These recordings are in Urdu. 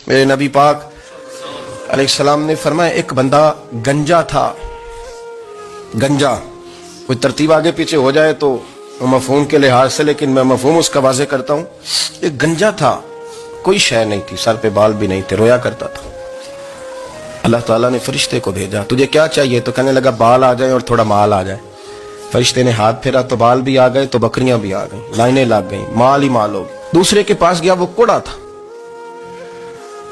میرے نبی پاک علیہ السلام نے فرمایا ایک بندہ گنجا تھا. گنجا کوئی ترتیب آگے پیچھے ہو جائے تو مفہوم کے لحاظ سے، لیکن میں مفہوم اس کا واضح کرتا ہوں. ایک گنجا تھا، کوئی شے نہیں تھی، سر پہ بال بھی نہیں تھے، رویا کرتا تھا. اللہ تعالیٰ نے فرشتے کو بھیجا، تجھے کیا چاہیے؟ تو کہنے لگا بال آ جائیں اور تھوڑا مال آ جائے. فرشتے نے ہاتھ پھیرا تو بال بھی آ گئے، تو بکریاں بھی آ گئیں، لائنیں لگ گئیں، مال ہی مال ہو گئے. دوسرے کے پاس گیا، وہ کوڑا تھا.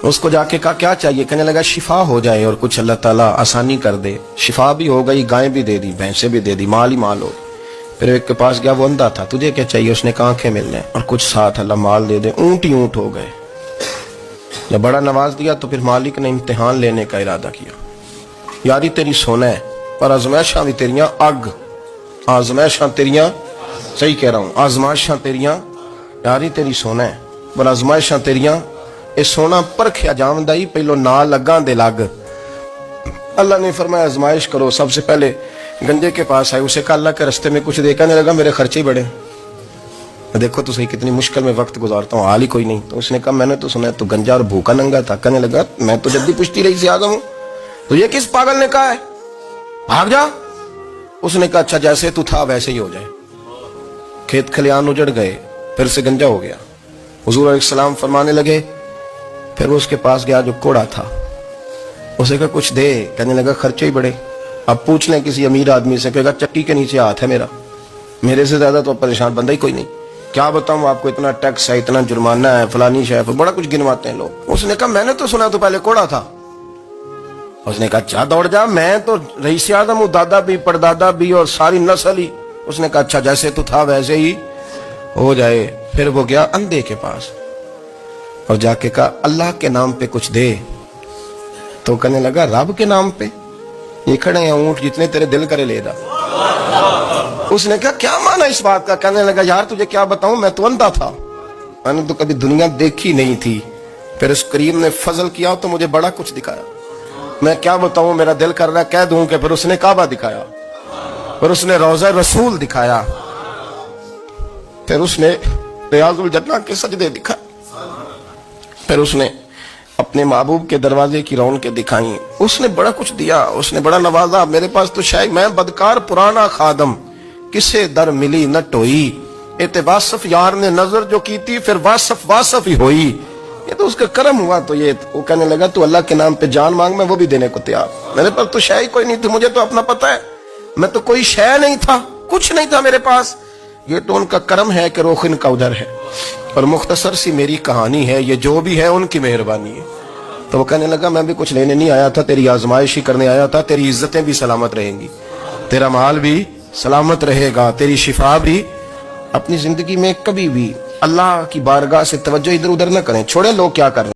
اس کو جا کے کہا کیا چاہیے؟ کہنے لگا شفا ہو جائے اور کچھ اللہ تعالیٰ آسانی کر دے. شفا بھی ہو گئی، گائیں بھی دے دی، بھینسیں بھی دے دی، مال ہی مال ہو. پھر ایک کے پاس گیا، وہ اندھا تھا. تجھے کیا چاہیے؟ اس نے کہا آنکھیں مل جائیں اور کچھ ساتھ اللہ مال دے دے. اونٹ ہی اونٹ ہو گئے. جب بڑا نواز دیا تو پھر مالک نے امتحان لینے کا ارادہ کیا. یاری تیری سونا ہے اور آزمائشاں بھی تیریاں اگ. آزمائشاں تیریاں، صحیح کہہ رہا ہوں، آزمائشاں تیریاں، یاری تیری سونا ہے پر آزمائشاں تیریاں. اے سونا پرکھیا جاندائی پہلو نہ لگاں دے لگ. اللہ نے فرمایا آزمائش کرو. سب سے پہلے گنجے کے پاس آئے، اسے کہا اللہ کے رستے میں کچھ دے. کہنے لگا میرے خرچے ہی بڑے، دیکھو تو صحیح کتنی مشکل میں وقت گزارتا ہوں، حال ہی کوئی نہیں. تو اس نے کہا میں نے تو سنا ہے تو گنجا اور بھوکا ننگا تھا. کہنے لگا میں تو جدی پشتی رہی سے آدم ہوں، تو یہ کس پاگل نے کہا ہے بھاگ جا؟ اس نے کہا اچھا جیسے تو تھا ویسے ہی ہو جائے. کھیت کھلیان اجڑ گئے، پھر سے گنجا ہو گیا. حضور علیہ السلام فرمانے لگے، پھر وہ اس کے پاس گیا جو کوڑا تھا. اسے کہا کچھ دے. کہنے لگا خرچے ہی بڑے. اب پوچھ لیں کسی امیر آدمی سے، کہے گا چکی کے نیچے ہاتھ ہے میرا، میرے سے زیادہ تو پریشان بندہ ہی کوئی نہیں. کیا بتاؤں آپ کو، اتنا ٹیکس ہے، اتنا جرمانہ ہے، فلانی شے، بڑا کچھ گنواتے ہیں لوگ. اس نے کہا میں نے تو سنا تو پہلے کوڑا تھا. اس نے کہا اچھا دوڑ جا، میں تو رئیس اعظم ہوں، دادا بھی پردادا بھی اور ساری نسل ہی. اس نے کہا اچھا جیسے تو تھا ویسے ہی ہو جائے. پھر وہ گیا اندھے کے پاس اور جا کے کہا اللہ کے نام پہ کچھ دے. تو کہنے لگا رب کے نام پہ؟ یہ کھڑے ہیں اونٹ، جتنے تیرے دل کرے لے دا. اس نے کہا کیا معنی اس بات کا؟ کہنے لگا یار تجھے کیا بتاؤں، میں تو اندھا تھا، میں نے تو کبھی دنیا دیکھی نہیں تھی. پھر اس کریم نے فضل کیا تو مجھے بڑا کچھ دکھایا. میں کیا بتاؤں، میرا دل کر رہا ہے کہہ دوں کہ پھر اس نے کعبہ دکھایا، پھر اس نے روضہ رسول دکھایا، پھر اس نے ریاض الجنہ کے سجدے دکھائے، پھر اس نے اپنے محبوب کے دروازے کی رونقیں دکھائیں. اس نے بڑا کچھ دیا، اس نے بڑا نوازا. میرے پاس تو شاید میں بدکار پرانا خادم، کسے در ملی نہ ٹوئی. اعتباصف یار نے نظر جو کی تھی پھر واصف ہی ہوئی. یہ تو اس کا کرم ہوا. تو یہ وہ کہنے لگا تو اللہ کے نام پہ جان مانگ، میں وہ بھی دینے کو تیار. میرے پاس تو شے ہی کوئی نہیں تھی، مجھے تو اپنا پتہ ہے، میں تو کوئی شے نہیں تھا، کچھ نہیں تھا میرے پاس. یہ تو ان کا کرم ہے کہ رخ ان کا ادھر ہے. اور مختصر سی میری کہانی ہے، یہ جو بھی ہے ان کی مہربانی ہے. تو وہ کہنے لگا میں بھی کچھ لینے نہیں آیا تھا، تیری آزمائش ہی کرنے آیا تھا. تیری عزتیں بھی سلامت رہیں گی، تیرا مال بھی سلامت رہے گا، تیری شفا بھی. اپنی زندگی میں کبھی بھی اللہ کی بارگاہ سے توجہ ادھر ادھر نہ کریں، چھوڑیں لوگ کیا کر رہے ہیں.